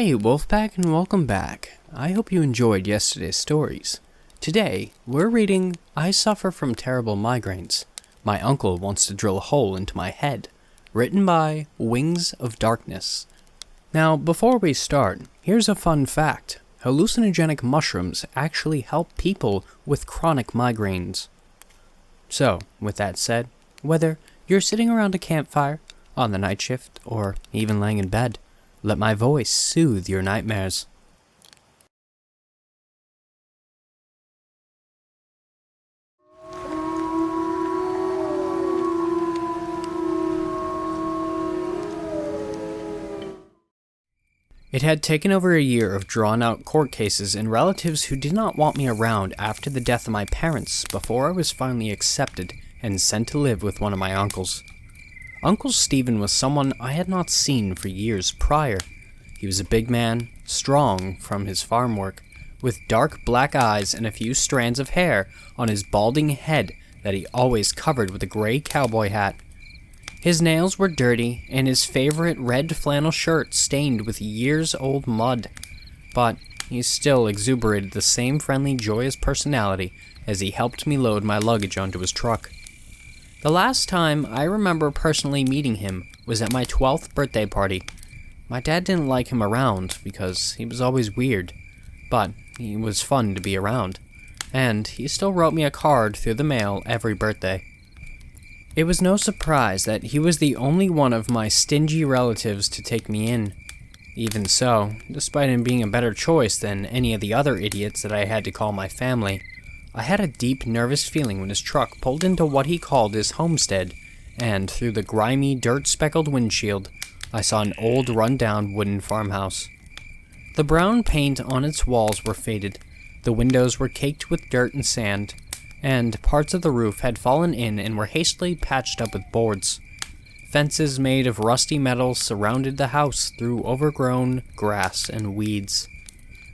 Hey Wolfpack, and welcome back. I hope you enjoyed yesterday's stories. Today, we're reading I Suffer from Terrible Migraines. My Uncle Wants to Drill a Hole into My Head, written by Wings of Darkness. Now, before we start, here's a fun fact. Hallucinogenic mushrooms actually help people with chronic migraines. So, with that said, whether you're sitting around a campfire, on the night shift, or even laying in bed, let my voice soothe your nightmares. It had taken over a year of drawn-out court cases and relatives who did not want me around after the death of my parents before I was finally accepted and sent to live with one of my uncles. Uncle Stephen was someone I had not seen for years prior. He was a big man, strong from his farm work, with dark black eyes and a few strands of hair on his balding head that he always covered with a gray cowboy hat. His nails were dirty, and his favorite red flannel shirt stained with years-old mud. But he still exuberated the same friendly, joyous personality as he helped me load my luggage onto his truck. The last time I remember personally meeting him was at my 12th birthday party. My dad didn't like him around because he was always weird, but he was fun to be around, and he still wrote me a card through the mail every birthday. It was no surprise that he was the only one of my stingy relatives to take me in. Even so, despite him being a better choice than any of the other idiots that I had to call my family, I had a deep, nervous feeling when his truck pulled into what he called his homestead, and through the grimy, dirt-speckled windshield, I saw an old, run-down wooden farmhouse. The brown paint on its walls were faded, the windows were caked with dirt and sand, and parts of the roof had fallen in and were hastily patched up with boards. Fences made of rusty metal surrounded the house through overgrown grass and weeds.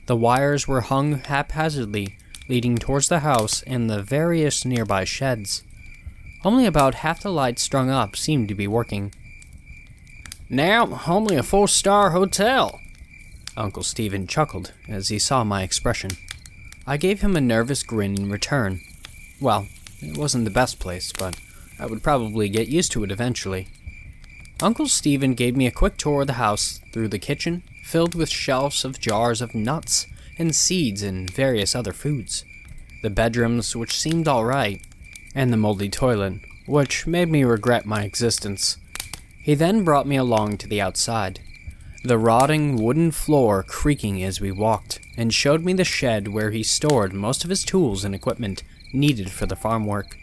The wires were hung haphazardly, leading towards the house and the various nearby sheds. Only about half the lights strung up seemed to be working. "Now, only a 4-star hotel," Uncle Stephen chuckled as he saw my expression. I gave him a nervous grin in return. Well, it wasn't the best place, but I would probably get used to it eventually. Uncle Stephen gave me a quick tour of the house through the kitchen, filled with shelves of jars of nuts and seeds and various other foods, the bedrooms, which seemed alright, and the moldy toilet, which made me regret my existence. He then brought me along to the outside, the rotting wooden floor creaking as we walked, and showed me the shed where he stored most of his tools and equipment needed for the farm work.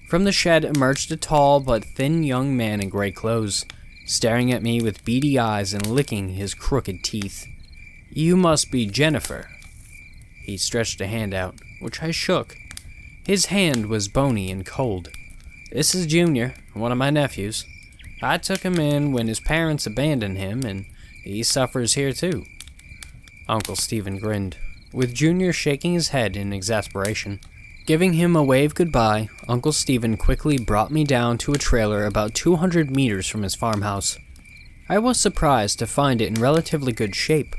From the shed emerged a tall but thin young man in gray clothes, staring at me with beady eyes and licking his crooked teeth. "You must be Jennifer." He stretched a hand out, which I shook. His hand was bony and cold. "This is Junior, one of my nephews. I took him in when his parents abandoned him, and he suffers here too." Uncle Stephen grinned, with Junior shaking his head in exasperation. Giving him a wave goodbye, Uncle Stephen quickly brought me down to a trailer about 200 meters from his farmhouse. I was surprised to find it in relatively good shape.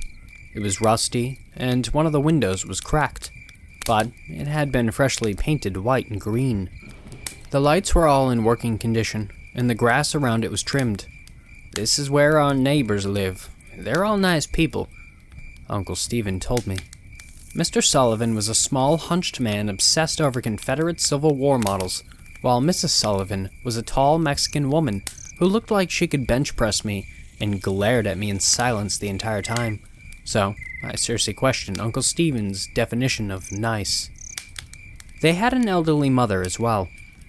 It was rusty, and one of the windows was cracked, but it had been freshly painted white and green. The lights were all in working condition, and the grass around it was trimmed. "This is where our neighbors live. They're all nice people," Uncle Stephen told me. Mr. Sullivan was a small, hunched man obsessed over Confederate Civil War models, while Mrs. Sullivan was a tall Mexican woman who looked like she could bench press me and glared at me in silence the entire time. So, I seriously questioned Uncle Stephen's definition of nice. They had an elderly mother as well,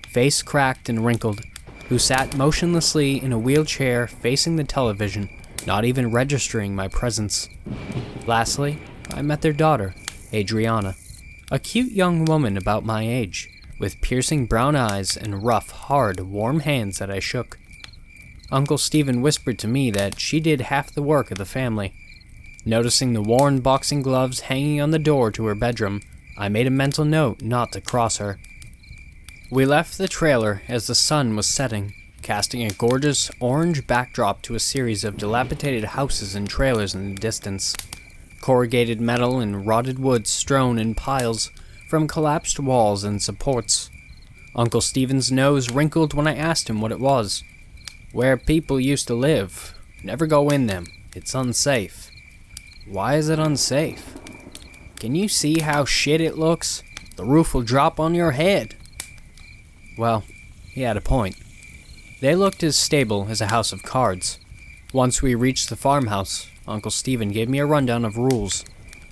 face cracked and wrinkled, who sat motionlessly in a wheelchair facing the television, not even registering my presence. Lastly, I met their daughter, Adriana, a cute young woman about my age, with piercing brown eyes and rough, hard, warm hands that I shook. Uncle Stephen whispered to me that she did half the work of the family. Noticing the worn boxing gloves hanging on the door to her bedroom, I made a mental note not to cross her. We left the trailer as the sun was setting, casting a gorgeous orange backdrop to a series of dilapidated houses and trailers in the distance. Corrugated metal and rotted wood strewn in piles from collapsed walls and supports. Uncle Stephen's nose wrinkled when I asked him what it was. Where people used to live. Never go in them. It's unsafe. Why is it unsafe? Can you see how shit it looks? The roof will drop on your head. Well, he had a point. They looked as stable as a house of cards. Once we reached the farmhouse, Uncle Stephen gave me a rundown of rules.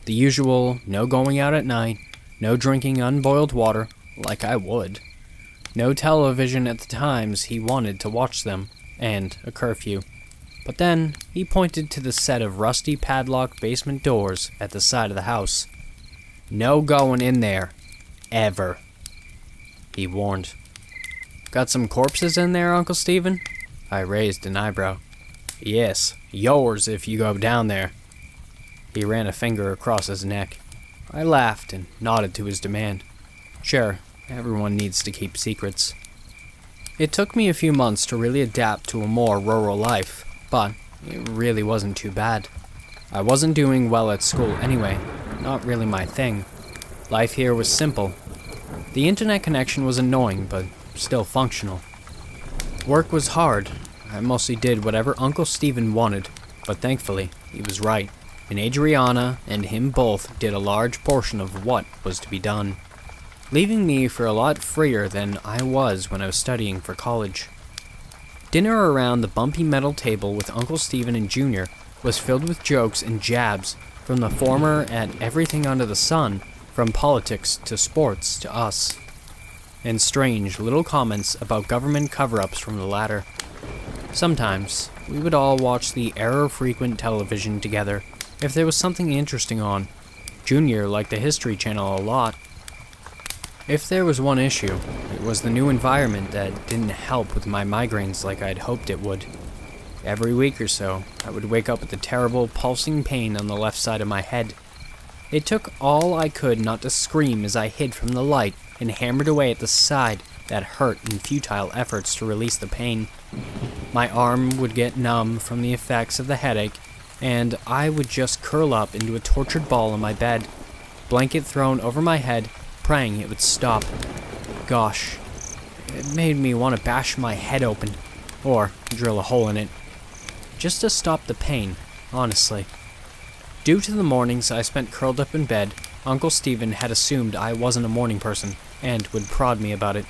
The usual, no going out at night, no drinking unboiled water, like I would. No television at the times he wanted to watch them, and a curfew. But then, he pointed to the set of rusty padlocked basement doors at the side of the house. No going in there. Ever. He warned. Got some corpses in there, Uncle Stephen? I raised an eyebrow. Yes, yours if you go down there. He ran a finger across his neck. I laughed and nodded to his demand. Sure, everyone needs to keep secrets. It took me a few months to really adapt to a more rural life, but it really wasn't too bad. I wasn't doing well at school anyway, not really my thing. Life here was simple. The internet connection was annoying, but still functional. Work was hard. I mostly did whatever Uncle Stephen wanted, but thankfully, he was right, and Adriana and him both did a large portion of what was to be done, leaving me for a lot freer than I was when I was studying for college. Dinner around the bumpy metal table with Uncle Stephen and Junior was filled with jokes and jabs from the former at everything under the sun, from politics to sports to us, and strange little comments about government cover-ups from the latter. Sometimes, we would all watch the error-frequent television together if there was something interesting on. Junior liked the History Channel a lot. If there was one issue, it was the new environment that didn't help with my migraines like I'd hoped it would. Every week or so, I would wake up with a terrible, pulsing pain on the left side of my head. It took all I could not to scream as I hid from the light and hammered away at the side that hurt in futile efforts to release the pain. My arm would get numb from the effects of the headache, and I would just curl up into a tortured ball on my bed, blanket thrown over my head, praying it would stop. Gosh, it made me want to bash my head open, or drill a hole in it, just to stop the pain, honestly. Due to the mornings I spent curled up in bed, Uncle Stephen had assumed I wasn't a morning person, and would prod me about it.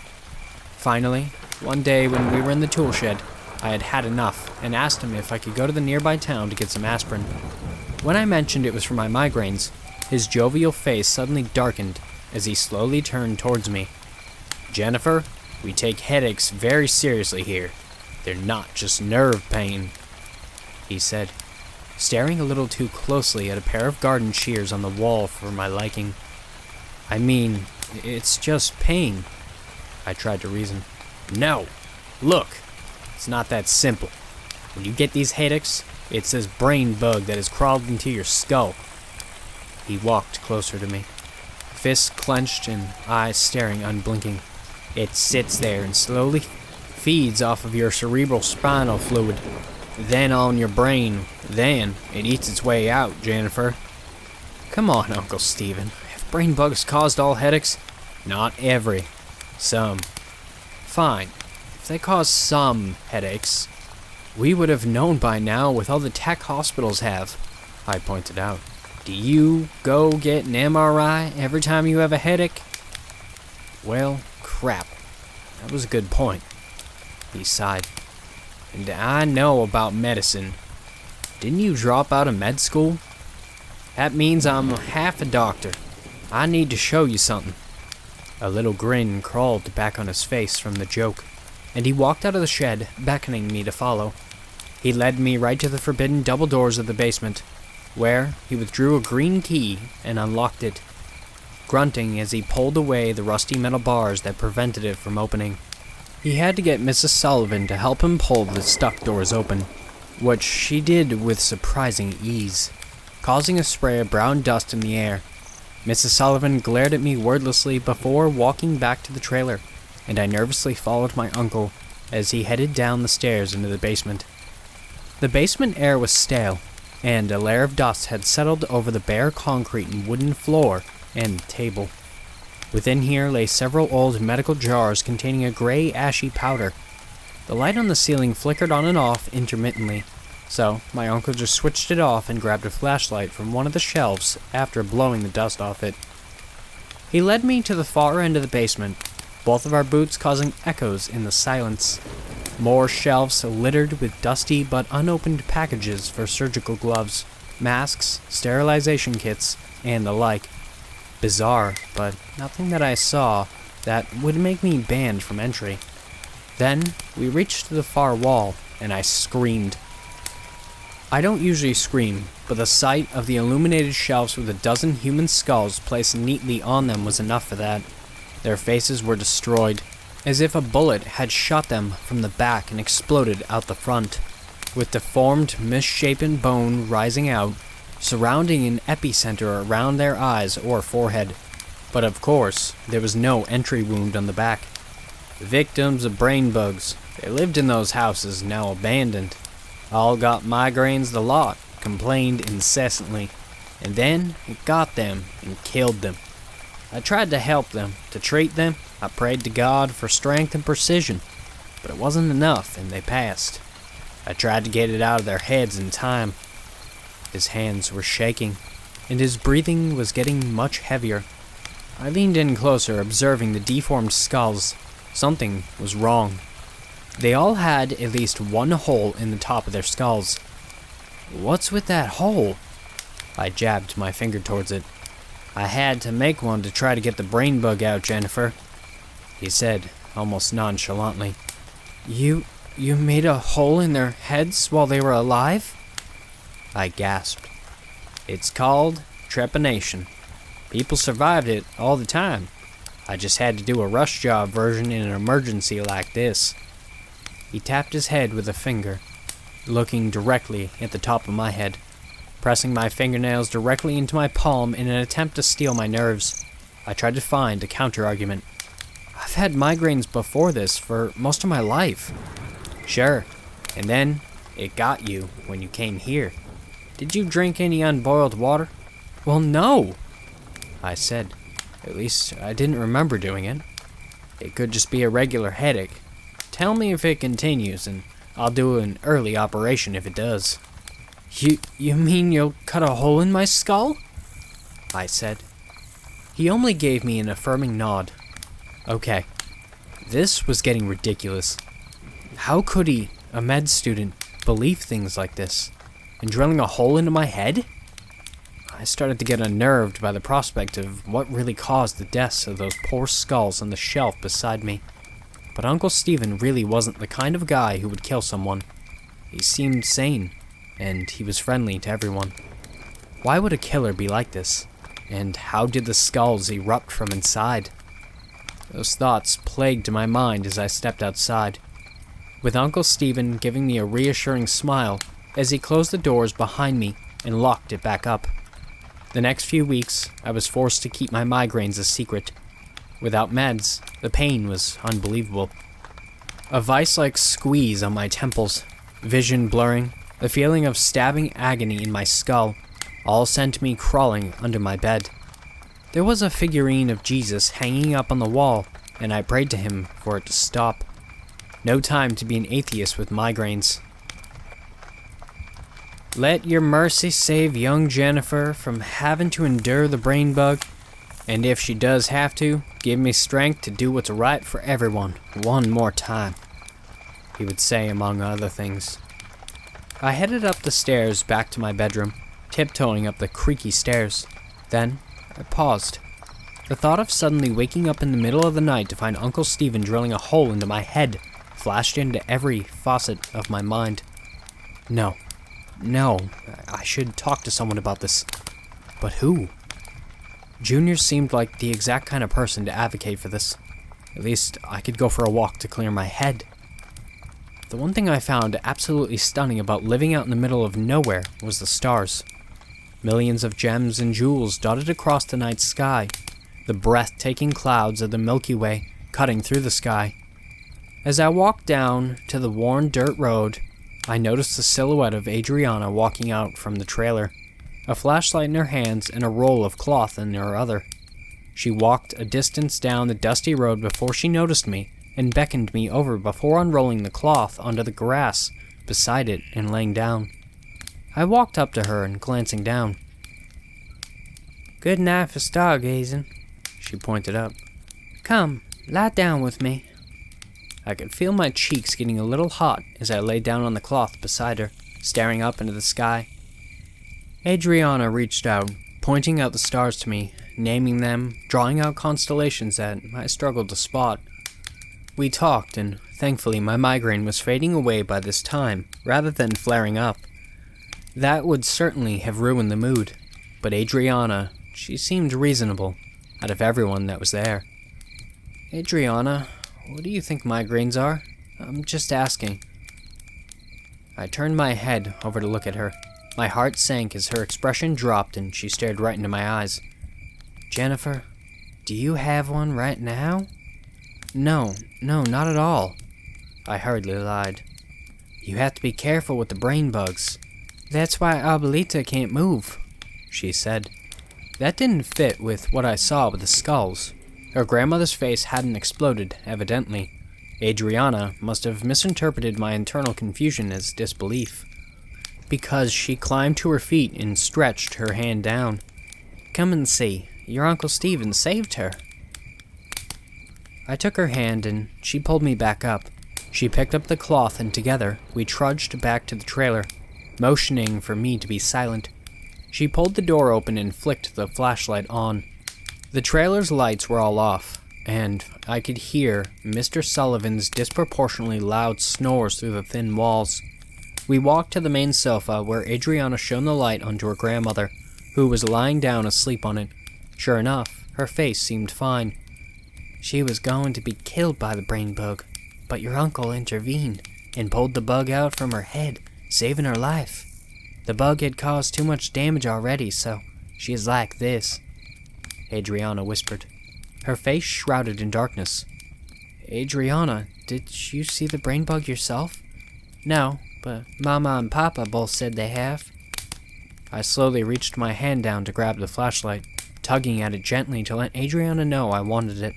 Finally, one day when we were in the tool shed, I had had enough, and asked him if I could go to the nearby town to get some aspirin. When I mentioned it was for my migraines, his jovial face suddenly darkened as he slowly turned towards me. Jennifer, we take headaches very seriously here. They're not just nerve pain, he said, staring a little too closely at a pair of garden shears on the wall for my liking. I mean, it's just pain, I tried to reason. No, look, it's not that simple. When you get these headaches, it's this brain bug that has crawled into your skull. He walked closer to me, fists clenched and eyes staring unblinking. It sits there and slowly feeds off of your cerebral spinal fluid, then on your brain, then it eats its way out, Jennifer. Come on, Uncle Stephen. Have brain bugs caused all headaches? Not every. Some. Fine. If they cause some headaches, we would have known by now with all the tech hospitals have, I pointed out. Do you go get an MRI every time you have a headache? Well, crap. That was a good point. He sighed. And I know about medicine. Didn't you drop out of med school? That means I'm half a doctor. I need to show you something. A little grin crawled back on his face from the joke, and he walked out of the shed, beckoning me to follow. He led me right to the forbidden double doors of the basement, where he withdrew a green key and unlocked it, grunting as he pulled away the rusty metal bars that prevented it from opening. He had to get Mrs. Sullivan to help him pull the stuck doors open, which she did with surprising ease, causing a spray of brown dust in the air. Mrs. Sullivan glared at me wordlessly before walking back to the trailer, and I nervously followed my uncle, as he headed down the stairs into the basement. The basement air was stale, and a layer of dust had settled over the bare concrete and wooden floor and the table. Within here lay several old medical jars containing a gray, ashy powder. The light on the ceiling flickered on and off intermittently, so my uncle just switched it off and grabbed a flashlight from one of the shelves after blowing the dust off it. He led me to the far end of the basement, both of our boots causing echoes in the silence. More shelves littered with dusty but unopened packages for surgical gloves, masks, sterilization kits, and the like. Bizarre, but nothing that I saw that would make me banned from entry. Then, we reached the far wall, and I screamed. I don't usually scream, but the sight of the illuminated shelves with a dozen human skulls placed neatly on them was enough for that. Their faces were destroyed, as if a bullet had shot them from the back and exploded out the front, with deformed, misshapen bone rising out, surrounding an epicenter around their eyes or forehead. But of course, there was no entry wound on the back. Victims of brain bugs. They lived in those houses, now abandoned. All got migraines the lot, complained incessantly, and then it got them and killed them. I tried to help them, to treat them. I prayed to God for strength and precision, but it wasn't enough and they passed. I tried to get it out of their heads in time. His hands were shaking, and his breathing was getting much heavier. I leaned in closer, observing the deformed skulls. Something was wrong. They all had at least one hole in the top of their skulls. What's with that hole? I jabbed my finger towards it. I had to make one to try to get the brain bug out, Jennifer, he said, almost nonchalantly. You made a hole in their heads while they were alive? I gasped. It's called trepanation. People survived it all the time. I just had to do a rush job version in an emergency like this. He tapped his head with a finger, looking directly at the top of my head, pressing my fingernails directly into my palm in an attempt to steel my nerves. I tried to find a counter-argument. I've had migraines before this for most of my life. Sure, and then it got you when you came here. Did you drink any unboiled water? Well, no, I said. At least I didn't remember doing it. It could just be a regular headache. Tell me if it continues, and I'll do an early operation if it does. You mean you'll cut a hole in my skull? I said. He only gave me an affirming nod. Okay, this was getting ridiculous. How could he, a med student, believe things like this? And drilling a hole into my head? I started to get unnerved by the prospect of what really caused the deaths of those poor skulls on the shelf beside me. But Uncle Stephen really wasn't the kind of guy who would kill someone. He seemed sane, and he was friendly to everyone. Why would a killer be like this? And how did the skulls erupt from inside? Those thoughts plagued my mind as I stepped outside, with Uncle Stephen giving me a reassuring smile as he closed the doors behind me and locked it back up. The next few weeks, I was forced to keep my migraines a secret. Without meds, the pain was unbelievable. A vice-like squeeze on my temples, vision blurring, the feeling of stabbing agony in my skull, all sent me crawling under my bed. There was a figurine of Jesus hanging up on the wall, and I prayed to him for it to stop. No time to be an atheist with migraines. Let your mercy save young Jennifer from having to endure the brain bug, and if she does have to, give me strength to do what's right for everyone one more time, he would say among other things. I headed up the stairs back to my bedroom, tiptoeing up the creaky stairs. Then, I paused. The thought of suddenly waking up in the middle of the night to find Uncle Stephen drilling a hole into my head flashed into every facet of my mind. No, I should talk to someone about this. But who? Junior seemed like the exact kind of person to advocate for this. At least, I could go for a walk to clear my head. The one thing I found absolutely stunning about living out in the middle of nowhere was the stars. Millions of gems and jewels dotted across the night sky, the breathtaking clouds of the Milky Way cutting through the sky. As I walked down to the worn dirt road, I noticed the silhouette of Adriana walking out from the trailer, a flashlight in her hands and a roll of cloth in her other. She walked a distance down the dusty road before she noticed me and beckoned me over before unrolling the cloth onto the grass beside it and laying down. I walked up to her and glancing down. "Good night for stargazing," she pointed up. "Come, lie down with me." I could feel my cheeks getting a little hot as I lay down on the cloth beside her, staring up into the sky. Adriana reached out, pointing out the stars to me, naming them, drawing out constellations that I struggled to spot. We talked, and thankfully my migraine was fading away by this time, rather than flaring up. That would certainly have ruined the mood, but Adriana, she seemed reasonable, out of everyone that was there. "Adriana, what do you think migraines are? I'm just asking." I turned my head over to look at her. My heart sank as her expression dropped and she stared right into my eyes. "Jennifer, do you have one right now?" No, not at all," I hurriedly lied. "You have to be careful with the brain bugs. That's why Abuelita can't move," she said. That didn't fit with what I saw with the skulls. Her grandmother's face hadn't exploded, evidently. Adriana must have misinterpreted my internal confusion as disbelief, because she climbed to her feet and stretched her hand down. "Come and see. Your Uncle Stephen saved her." I took her hand and she pulled me back up. She picked up the cloth and together we trudged back to the trailer, motioning for me to be silent. She pulled the door open and flicked the flashlight on. The trailer's lights were all off, and I could hear Mr. Sullivan's disproportionately loud snores through the thin walls. We walked to the main sofa where Adriana shone the light onto her grandmother, who was lying down asleep on it. Sure enough, her face seemed fine. "She was going to be killed by the brain bug, but your uncle intervened and pulled the bug out from her head, saving her life. The bug had caused too much damage already, so she is like this," Adriana whispered, her face shrouded in darkness. "Adriana, did you see the brain bug yourself?" "No, but Mama and Papa both said they have." I slowly reached my hand down to grab the flashlight, tugging at it gently to let Adriana know I wanted it.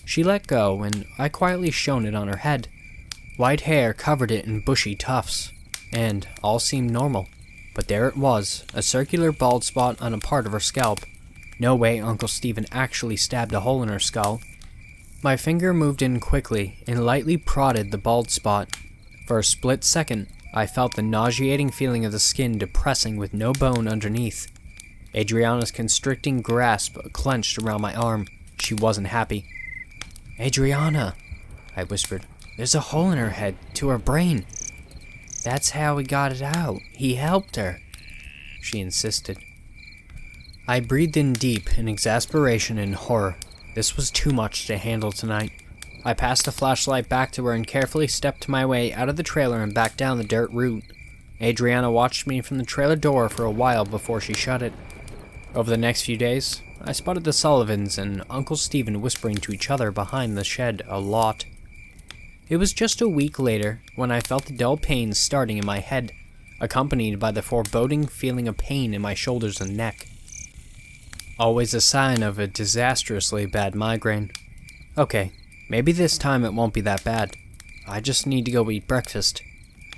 She let go, and I quietly shone it on her head. White hair covered it in bushy tufts, and all seemed normal. But there it was, a circular bald spot on a part of her scalp. No way Uncle Stephen actually stabbed a hole in her skull. My finger moved in quickly and lightly prodded the bald spot. For a split second, I felt the nauseating feeling of the skin depressing with no bone underneath. Adriana's constricting grasp clenched around my arm. She wasn't happy. "Adriana," I whispered, "there's a hole in her head, to her brain." "That's how he got it out. He helped her," she insisted. I breathed in deep in exasperation and horror. This was too much to handle tonight. I passed the flashlight back to her and carefully stepped my way out of the trailer and back down the dirt route. Adriana watched me from the trailer door for a while before she shut it. Over the next few days, I spotted the Sullivans and Uncle Stephen whispering to each other behind the shed a lot. It was just a week later when I felt the dull pains starting in my head, accompanied by the foreboding feeling of pain in my shoulders and neck. Always a sign of a disastrously bad migraine. Okay, maybe this time it won't be that bad. I just need to go eat breakfast.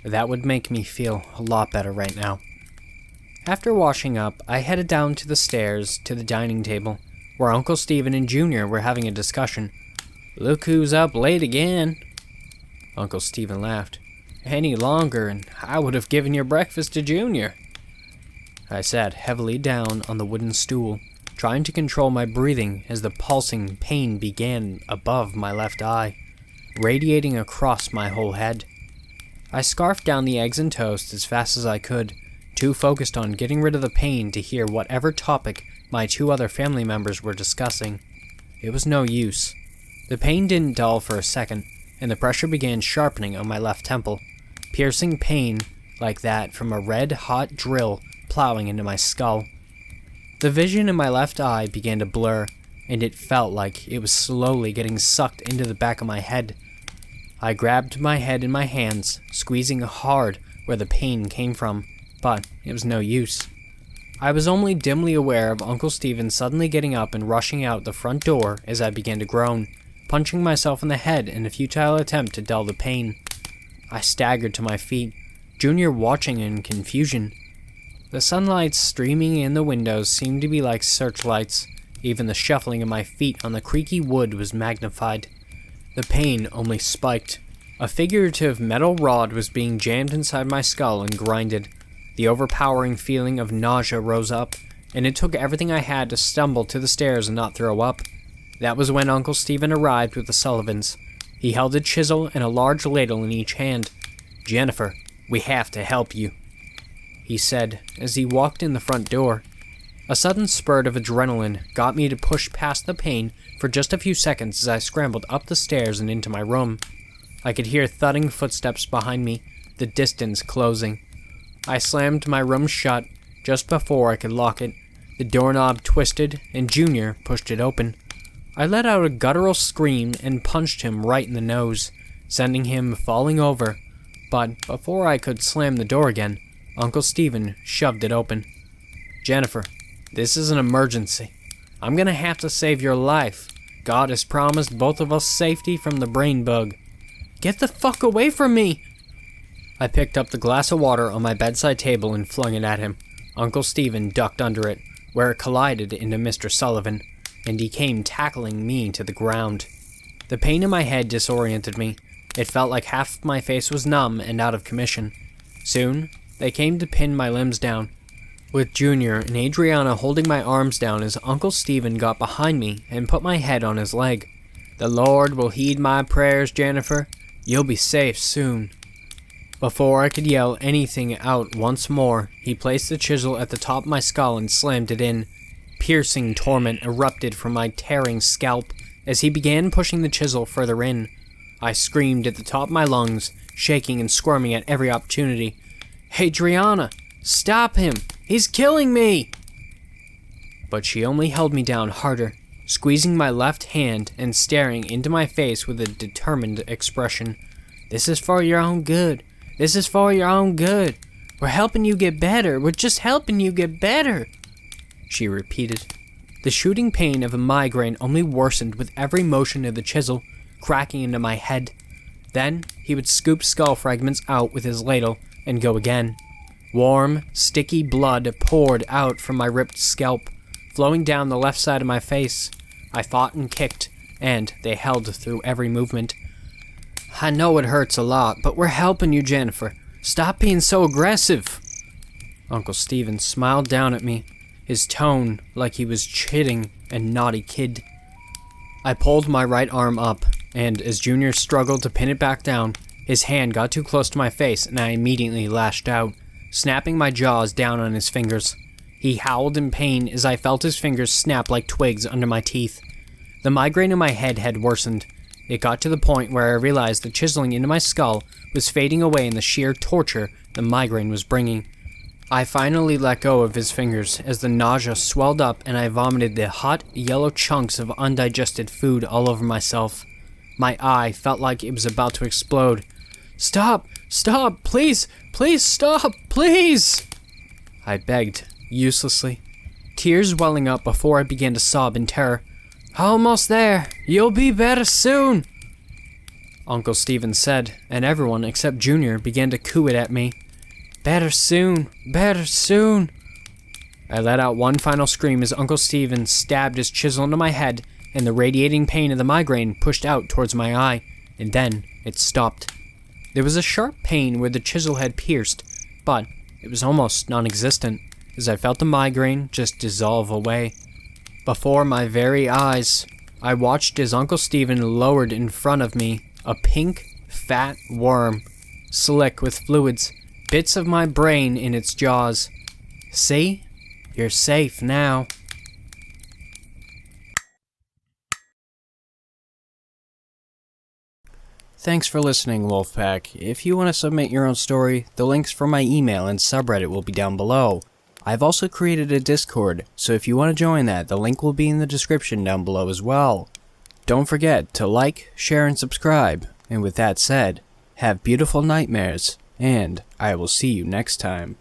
That would make me feel a lot better right now. After washing up, I headed down to the stairs to the dining table, where Uncle Stephen and Junior were having a discussion. "Look who's up late again." Uncle Stephen laughed. "Any longer, and I would have given your breakfast to Junior." I sat heavily down on the wooden stool, trying to control my breathing as the pulsing pain began above my left eye, radiating across my whole head. I scarfed down the eggs and toast as fast as I could, too focused on getting rid of the pain to hear whatever topic my two other family members were discussing. It was no use. The pain didn't dull for a second, and the pressure began sharpening on my left temple, piercing pain like that from a red-hot drill plowing into my skull. The vision in my left eye began to blur, and it felt like it was slowly getting sucked into the back of my head. I grabbed my head in my hands, squeezing hard where the pain came from, but it was no use. I was only dimly aware of Uncle Stephen suddenly getting up and rushing out the front door as I began to groan, punching myself in the head in a futile attempt to dull the pain. I staggered to my feet, Junior watching in confusion. The sunlight streaming in the windows seemed to be like searchlights. Even the shuffling of my feet on the creaky wood was magnified. The pain only spiked. A figurative metal rod was being jammed inside my skull and grinded. The overpowering feeling of nausea rose up, and it took everything I had to stumble to the stairs and not throw up. That was when Uncle Stephen arrived with the Sullivans. He held a chisel and a large ladle in each hand. "Jennifer, we have to help you," he said as he walked in the front door. A sudden spurt of adrenaline got me to push past the pain for just a few seconds as I scrambled up the stairs and into my room. I could hear thudding footsteps behind me, the distance closing. I slammed my room shut just before I could lock it. The doorknob twisted and Junior pushed it open. I let out a guttural scream and punched him right in the nose, sending him falling over. But before I could slam the door again, Uncle Stephen shoved it open. "Jennifer, this is an emergency. I'm gonna have to save your life. God has promised both of us safety from the brain bug." "Get the fuck away from me!" I picked up the glass of water on my bedside table and flung it at him. Uncle Stephen ducked under it, where it collided into Mr. Sullivan, and he came tackling me to the ground. The pain in my head disoriented me. It felt like half my face was numb and out of commission. Soon, they came to pin my limbs down, with Junior and Adriana holding my arms down as Uncle Stephen got behind me and put my head on his leg. "The Lord will heed my prayers, Jennifer. You'll be safe soon." Before I could yell anything out once more, he placed the chisel at the top of my skull and slammed it in. Piercing torment erupted from my tearing scalp as he began pushing the chisel further in. I screamed at the top of my lungs, shaking and squirming at every opportunity. "Adriana, stop him! He's killing me!" But she only held me down harder, squeezing my left hand and staring into my face with a determined expression. "This is for your own good. This is for your own good. We're helping you get better. We're just helping you get better," she repeated. The shooting pain of a migraine only worsened with every motion of the chisel, cracking into my head. Then he would scoop skull fragments out with his ladle and go again. Warm, sticky blood poured out from my ripped scalp, flowing down the left side of my face. I fought and kicked, and they held through every movement. "I know it hurts a lot, but we're helping you, Jennifer. Stop being so aggressive." Uncle Stephen smiled down at me, his tone like he was chiding a naughty kid. I pulled my right arm up, and as Junior struggled to pin it back down, his hand got too close to my face and I immediately lashed out, snapping my jaws down on his fingers. He howled in pain as I felt his fingers snap like twigs under my teeth. The migraine in my head had worsened. It got to the point where I realized the chiseling into my skull was fading away in the sheer torture the migraine was bringing. I finally let go of his fingers as the nausea swelled up and I vomited the hot, yellow chunks of undigested food all over myself. My eye felt like it was about to explode. "Stop! Stop! Please! Please stop! Please!" I begged, uselessly, tears welling up before I began to sob in terror. "Almost there! You'll be better soon!" Uncle Stephen said, and everyone except Junior began to coo it at me. "Better soon! Better soon!" I let out one final scream as Uncle Stephen stabbed his chisel into my head, and the radiating pain of the migraine pushed out towards my eye, and then it stopped. There was a sharp pain where the chisel had pierced, but it was almost non-existent, as I felt the migraine just dissolve away. Before my very eyes, I watched as Uncle Stephen lowered in front of me a pink, fat worm, slick with fluids, bits of my brain in its jaws. "See? You're safe now." Thanks for listening, Wolfpack. If you want to submit your own story, the links for my email and subreddit will be down below. I've also created a Discord, so if you want to join that, the link will be in the description down below as well. Don't forget to like, share, and subscribe, And with that said, have beautiful nightmares, and I will see you next time.